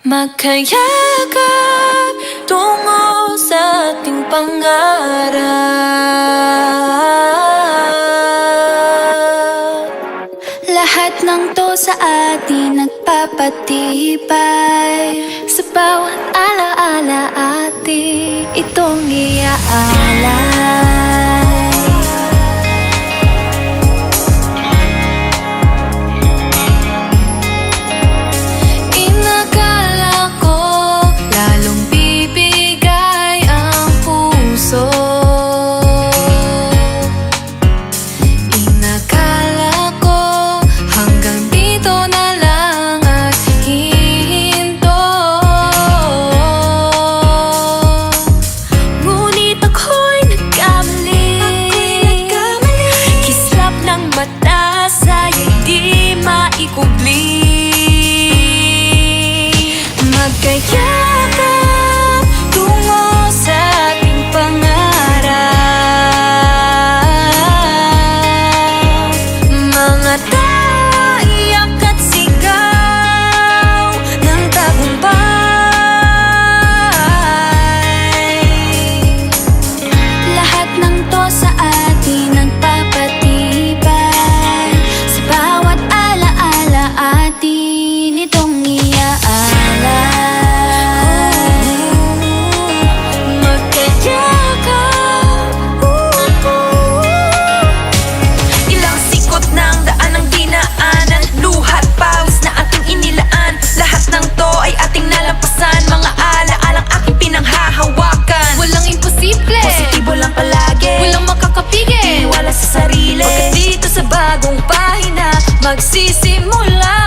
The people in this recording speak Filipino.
Magkayakap tungo sa ating pangarap. Lahat ng to sa atin nagpapatibay. Sa bawat alaala atin itong iaalay. Inakala ko lalong bibigay ang puso. Inakala ko hanggang dito na lang at hihinto. Ngunit ako'y nagkamali. Kislap ng mata sa'yo'y di maikubli. Magkayakap tungo sa ating pangarap. Mga tawa, iyak at sigaw ng tagumpay. Lahat ng to sa atin nagpapatibay. Sa bawat alaala atin itong iaalay. Magkayakap, ilang sikot ng daan ang dinaanan, luhat pawis na ating inilaan. Lahat ng to ay ating nalampasan, mga alaalang aking pinanghahawakan. Walang imposible, positibo lang palagi, walang makakapigil. Tiwala sa sarili, pagkat dito sa bagong pahina magsisimula.